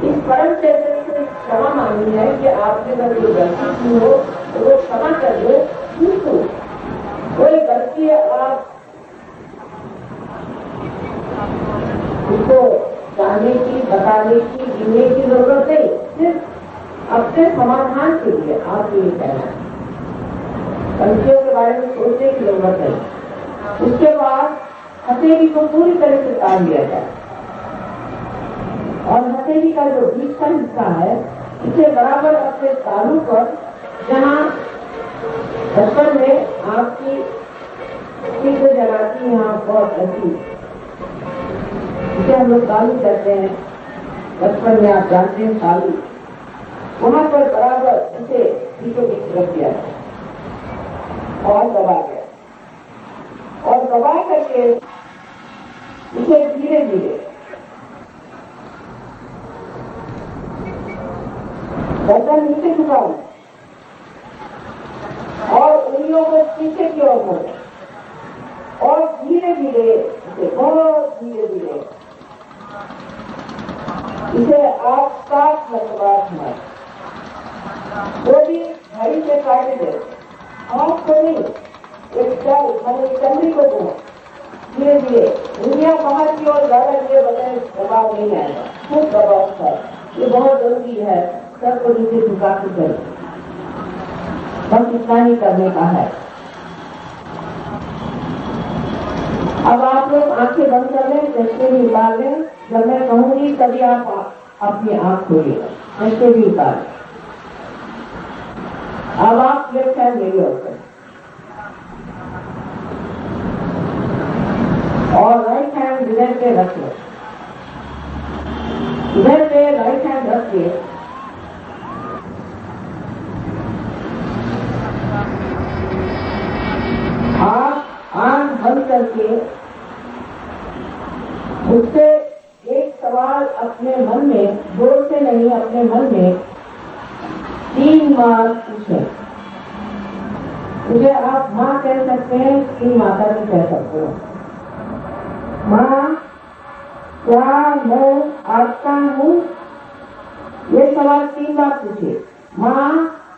इस परम चेतन से क्षमा मांगनी है कि आपने अगर ये गलती की हो तो वो क्षमा कर दो। किंतु कोई गलती आप उसको जानने की, बताने की, जीने की जरूरत नहीं, सिर्फ अपने समाधान के लिए आप ये कहना है। गलतियों के बारे में सोचने की जरूरत नहीं। उसके बाद हथेली को पूरी तरह से तान दिया जाए और हथेली का जो बीच का हिस्सा है इसे बराबर अपने तालू पर, जहाँ बचपन में आपकी को जलाती है आप बहुत ऐसी, इसे हम लोग तालू कहते हैं, बचपन में आप जानते हैं तालू, वहां पर बराबर इसे पीछे की रख दिया और दबा गया, और दबा करके इसे धीरे धीरे गर्दन नीचे झुकाओ और उंगलियों को पीछे की ओर मोड़ो और धीरे धीरे इसे, बहुत धीरे धीरे इसे आप 7 मरतबा घुमाएं। वो भी घड़ी से काटे दे, आँख को नहीं, एक चाल मैंने चंद्री को घुमा धीरे धीरे, उंगलियां बाहर की ओर ज्यादा ये बने दबाव नहीं आएगा, खूब दबाव था। ये बहुत जरूरी है, सर को नीचे झुका के करें, बस इतना ही करने का है। अब आप लोग आंखें बंद कर लें, चश्मे भी उतार लें, जब मैं कहूंगी तभी आप अपनी आंख खोलिएगा, चश्मे भी उतार लें। अब आप लेफ्ट हैंड ले लो और राइट हैंड इधर पे रख लो, इधर पे राइट हैंड रख के आप आंख बंद करके मुझसे एक सवाल अपने मन में, जोर से नहीं, अपने मन में 3 बार पूछें। मुझे आप माँ कह सकते हैं, 3 माता भी कह सकते हो। माँ, क्या मैं आत्मा हूँ? ये सवाल 3 बार पूछे। माँ,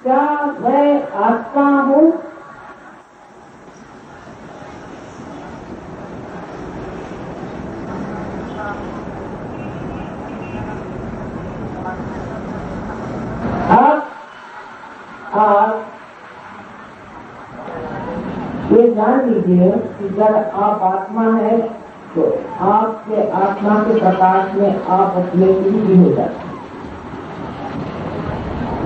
क्या मैं आत्मा हूँ? आप ये जान लीजिए कि जब आप आत्मा है तो आपके आत्मा के प्रकाश में आप अपने भी हो जाते हैं।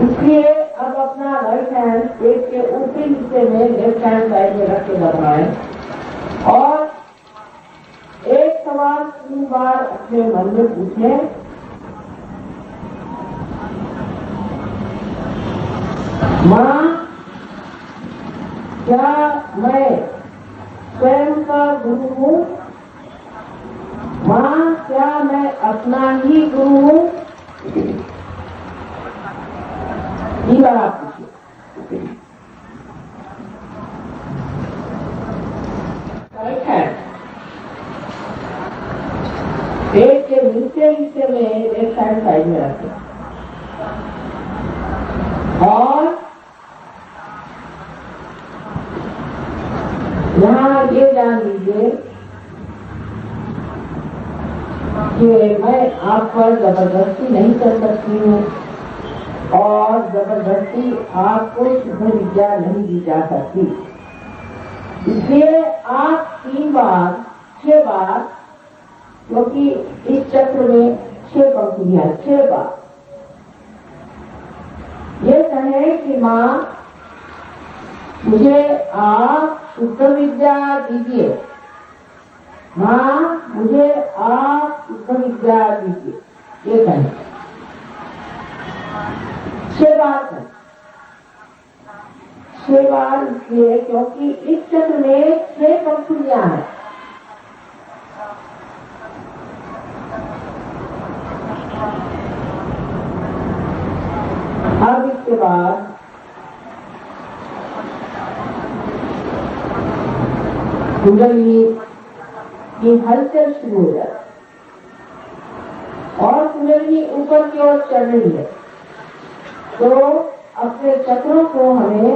इसलिए अब अपना राइट हैंड पेट के ऊपरी हिस्से में लेफ्ट हैंड साइड में रख के दबाएं और एक सवाल 3 बार अपने मन में पूछें। माँ, क्या मैं स्वयं का गुरु हूँ? माँ, क्या मैं अपना ही गुरु हूँ? 3 बार आप पूछिए। राइट हैंड पेट के नीचे हिस्से में लेफ्ट हैंड साइड में रखें और यहाँ ये जान लीजिए कि मैं आप पर जबरदस्ती नहीं कर सकती हूँ और जबरदस्ती आपको शुद्ध विद्या नहीं दी जा सकती। इसलिए आप 3 बार 6 बार, क्योंकि इस चक्र में 6 पंक्तियां, 6 बार ये कहें कि माँ, मुझे आप शुद्ध विद्या दीजिए। माँ, मुझे आप शुद्ध विद्या दीजिए। ये कहें 6 बार कहें। 6 बार इसलिए क्योंकि इस चक्र में 6 पंक्तियां हैं। अब इसके बाद कुंडली की हलचल शुरू हो जाती और कुंडली ऊपर की ओर चढ़ रही है, तो अपने चक्रों को हमें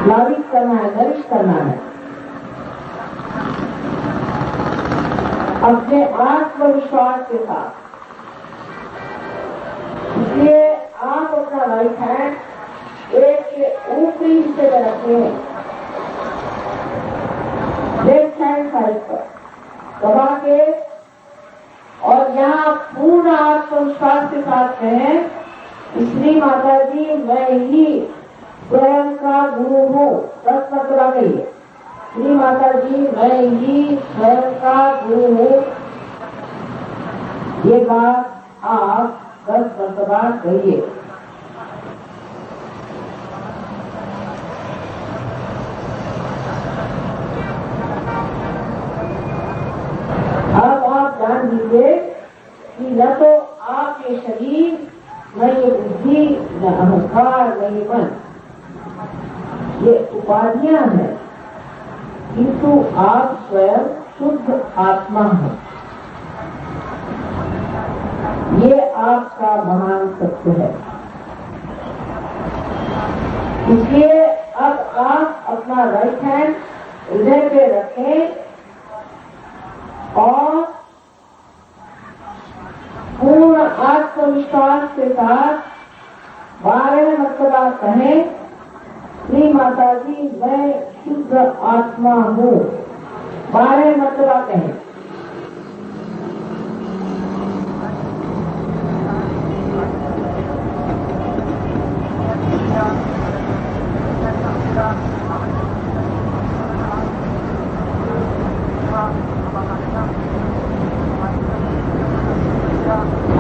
लावित करना है, नरिश करना है। अपने आत्मविश्वास के साथ। इसलिए आप अपना राइट हैंड पेट के ऊपरी हिस्से में रखें, लेफ्ट हैंड साइड पर दबा के बात कहें, श्री माता जी मैं ही स्वयं का गुरु हूँ, 10 मर्तबा कहिए, श्री माता जी मैं ही स्वयं का गुरु हूँ। ये बात आप 10 मर्तबा कहिए। अब आप जान लीजिए कि न तो आपके शरीर, न ये बुद्धि, न अहंकार, न ये मन, ये उपाधियां हैं, किंतु आप स्वयं शुद्ध आत्मा हैं। ये आपका महान सत्य है। इसलिए अब आप अपना राइट हैंड हृदय पे रखें और पूर्ण आत्मविश्वास के साथ 12 मर्तबा कहें, श्री माता जी मैं शुद्ध आत्मा हूँ। 12 मर्तबा कहें।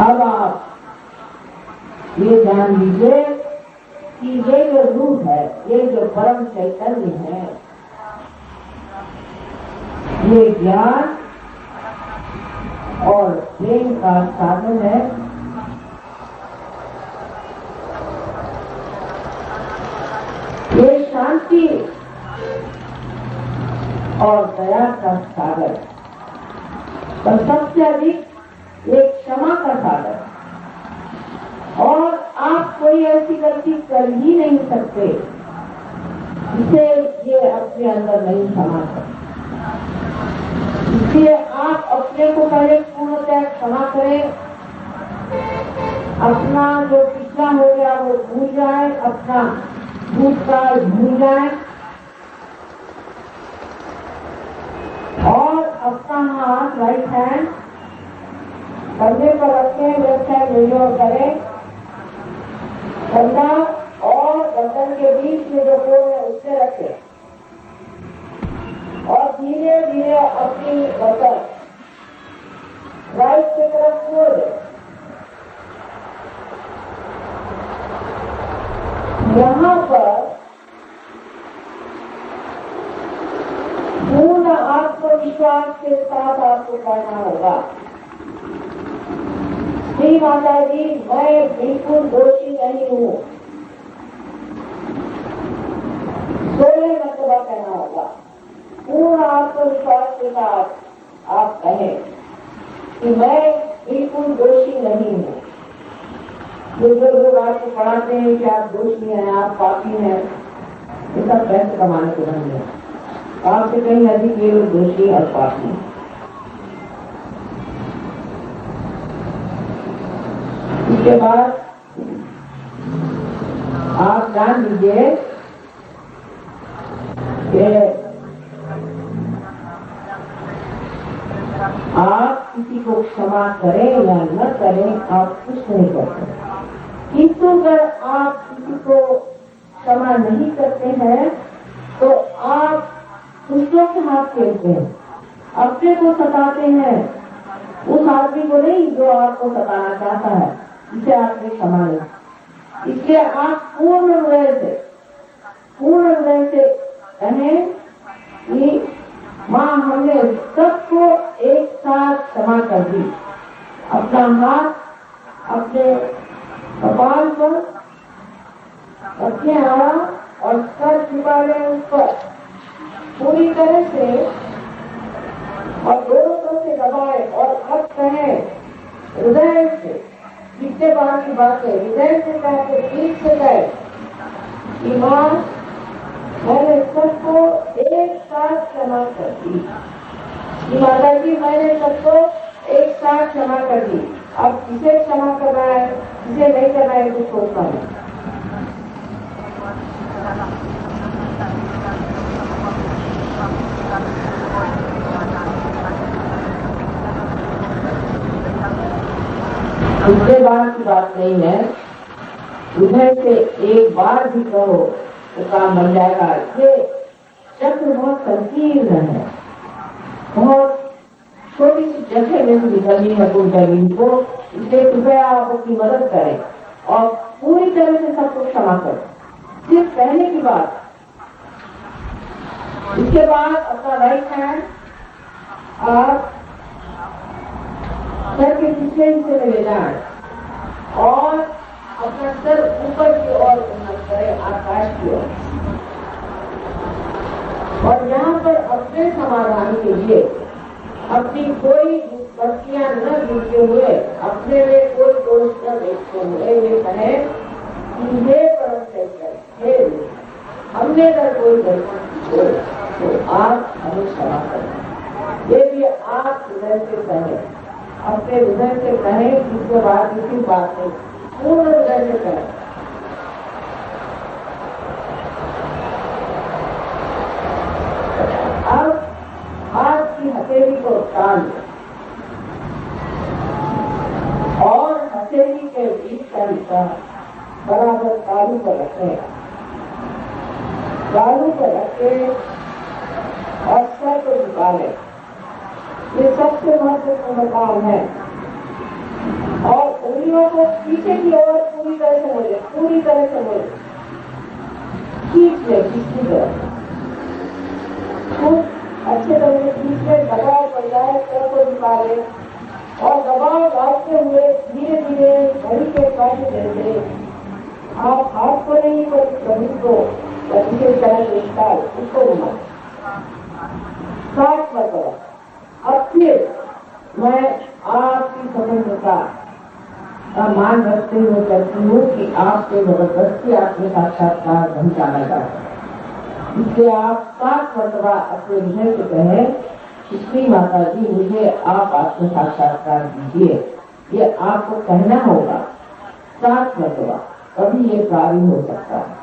अब आप ये जान लीजिए कि ये जो रूप है, ये जो परम चैतन्य है, ये ज्ञान और प्रेम का साधन है। ये शांति और दया का सागर, पर सबसे अधिक एक क्षमा का सागर। और आप कोई ऐसी गलती कर ही नहीं सकते जिसे ये अपने अंदर नहीं समा सकते। इसलिए आप अपने को पहले पूर्णतः क्षमा करें, अपना जो पिछला हो गया वो भूल जाए, अपना भूतकाल भूल जाए और अपना हाथ राइट हैंड कंधे पर रखें, लेफ्ट हैंड रिजॉर्व करें, कंधा और गर्दन के बीच में जो कोण है उससे रखें और धीरे धीरे अपनी गर्दन राइट की तरफ मोड़ दें। यहाँ पर पूर्ण आत्मविश्वास के साथ आपको करना होगा, श्री माता जी मैं बिल्कुल दोषी नहीं हूँ। 16 मर्तबा कहना होगा। पूर्ण आत्मविश्वास के साथ आप कहें कि मैं बिल्कुल दोषी नहीं हूँ। जो लोग आपको पढ़ाते हैं कि आप दोषी हैं, आप पापी हैं, ये सब पैसे कमाने के धंधे हैं। आपसे कहीं अधिक ये लोग दोषी और पापी हैं। इसके बाद आप जान लीजिए कि आप किसी को क्षमा करें या न करें, आप कुछ नहीं करते। किंतु अगर आप किसी को क्षमा नहीं करते हैं तो आप दूसरों के हाथ खेलते हैं, अपने को सताते हैं, उस आदमी को नहीं जो आपको सताना चाहता है, इसे आपने क्षमा नहीं। इसलिए आप पूर्ण हृदय से कहें कि माँ हमने सबको एक साथ क्षमा कर दी। अपना हाथ अपने कपाल पर रखें और सर झुका लें ऊपर पूरी तरह से और दोनों तरफ से दबाए और अब कहें हृदय से, जितने बार की बात है हृदय से कहे, पीठ से कहे कि माँ मैंने सबको एक साथ क्षमा कर दी। माता जी मैंने सबको एक साथ क्षमा कर दी। अब किसे क्षमा करना है, किसे नहीं करना है कुछ सोचना है। उसके बाद की बात नहीं है, उधर से एक बार भी कहो तो काम बन जाएगा। ये चक्र बहुत संकीर्ण है, बहुत छोटी सी जगह में निकलनी है कुंडली को। इसलिए कृपया आप अपनी मदद करें और पूरी तरह से सबको क्षमा करें। सिर्फ कहने की बात। इसके बाद अपना राइट हैंड आप सर के पिछले हिस्से में ले जाएं और अपना सर ऊपर की ओर उन्नत करें, आकाश की ओर। और यहाँ पर अपने समाधान के लिए अपनी कोई बस्तियां न गिरते हुए, अपने में कोई दोष न देखते हुए ये कहे कि हे परम श्रेष्ठ, हे हमने अगर कोई गलती तो आप हमें क्षमा करें। ये भी आप हृदय से कहें, अपने हृदय से कहें, जिसके बाद किसी बात नहीं, पूर्ण हृदय से कहें। अब हाथ की हथेली को टान और हथेली के बीच का हिस्सा बराबर तालू पर रखें। तालू पर रखे और सर को झुका लें। ये सबसे महत्वपूर्ण काम है। और उंगलियों को पीछे की ओर पूरी तरह से मोड़े, पूरी तरह से मोड़े, खींच ले पिछली तरफ, खूब अच्छे तरह से खींच ले। दबाव पड़ जाए सर को झुका ले और दबाव डालते हुए धीरे धीरे घड़ी के काटे जैसे आप हाथ को नहीं पर कभी को पीछे तरह निकाल उसको घुमा 60 मतलब। अब फिर मैं आपकी स्वतंत्रता का मान रखते हुए कहती हूँ कि आपके जबरदस्ती आपके साक्षात्कार नहीं जाना जाता। इसलिए आप 7 मरतबा अपने हृदय से कहें, श्री माता जी मुझे आप आत्म साक्षात्कार दीजिए। ये आपको कहना होगा 7 मरतबा, तभी ये कार्य हो सकता है।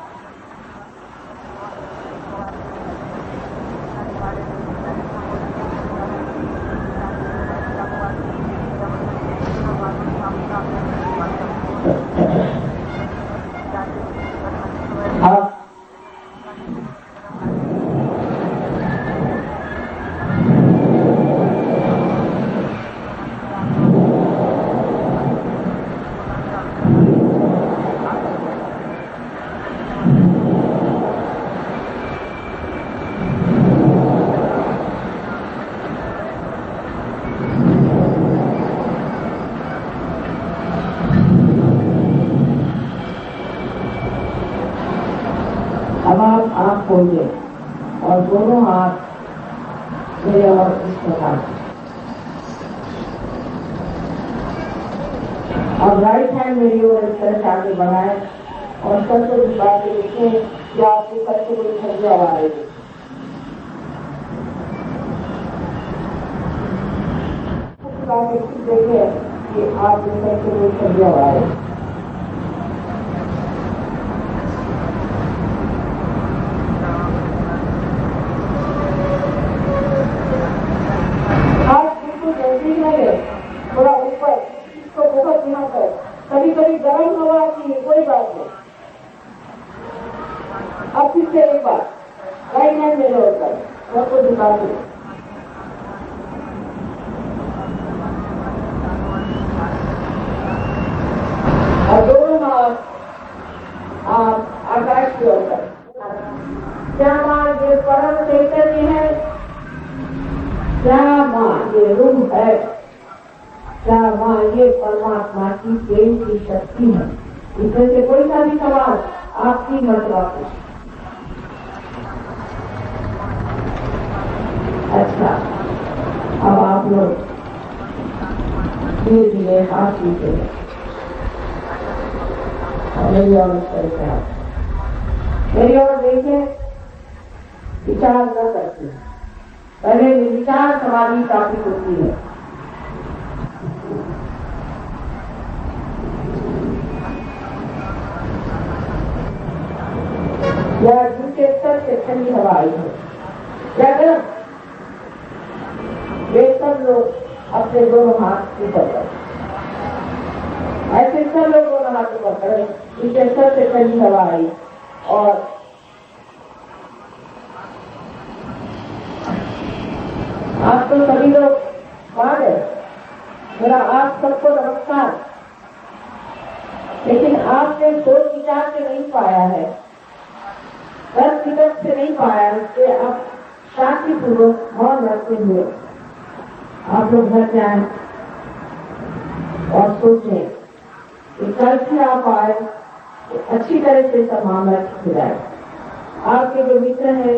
अब आप खोलिए और दोनों हाथ मेरे और इस प्रकार। अब राइट हैंड मेरी ओर इस तरह से आगे बढ़ाए और सर को झुका के देखें कि आपके सर से कोई छज्जा आ रही है। देखिए कि आपके सर से कोई छज्जा आ रही है। थोड़ा ऊपर इसको बहुत ध्यान कर। कभी कभी गर्म हवा आती है, कोई बात नहीं। अब फिर से एक बार राइट हैंड में जोड़कर सबको झुका दो और दोनों हाथ आप आकाश की ओर कर। क्या मां ये परम चैतन्य है? क्या मां ये रूप है? क्या मां ये परमात्मा की प्रेम की शक्ति है? इसमें से कोई सा भी सवाल आपकी मतलब है। अच्छा, अब आप लोग धीरे धीरे हाथ पीछे मेरी ओर मेरी ओर देखिए, विचार न करती। पहले विचार समाधि प्राप्ति होती है। या दूसरे स्तर से ठंडी हवा आई है क्या गरम? वे सब लोग अपने दोनों हाथ ऊपर कर ऐसे सब लोग दोनों हाथों पर खड़े, पीछे सर से ठंडी हवा आई और आप तो सभी लोग आ गए। मेरा आप सबको नमस्कार। लेकिन आपने सोच विचार से नहीं पाया है, दस विकट से नहीं पाया, इसलिए आप शांतिपूर्वक मौन रखते हुए आप लोग घर जाए और सोचें कि कल से आप आए तो अच्छी तरह से सब मामला हो जाए। आपके जो मित्र हैं,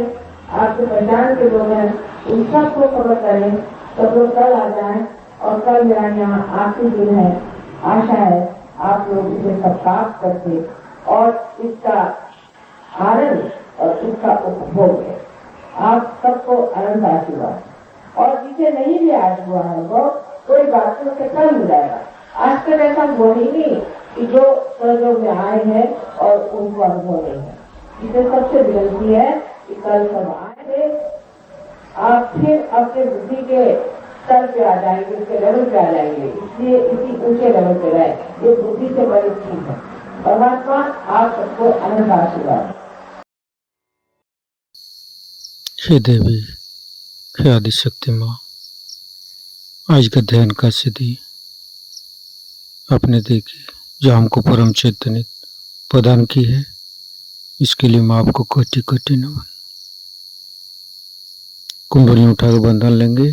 आपके पहचान के लोग हैं, उन सबको खबर करें, सब लोग कल आ जाएं और कल मेरा यहाँ आखिरी दिन है। आशा है आप लोग इसे सत्कार करके और इसका आनंद और इसका उपभोग है। आप सबको आनंद आशीर्वाद। और जिसे नहीं भी आज हुआ है वो कोई बात नहीं, उसे कल मिल जाएगा। आज तक ऐसा हुआ ही नहीं कि जो स्वर्ग में आए हैं और उनको अनुभव नहीं है। इसे सबसे विनती है कि कल सब आएंगे, आप फिर अपने बुद्धि के स्तर पे आ जाएंगे, उसके लेवल पे आ जाएंगे। इसलिए इसी ऊंचे लेवल पे रहे, ये बुद्धि से बड़ी चीज है। परमात्मा आप सबको आनंद आशीर्वाद। हे देवी, हे आदिशक्ति माँ, आज का ध्यान का सिद्धि आपने देखी जो हमको परम चैतन्य प्रदान की है, इसके लिए मैं आपको कोटि कोटि नमन। कुंडली उठाकर बंधन लेंगे।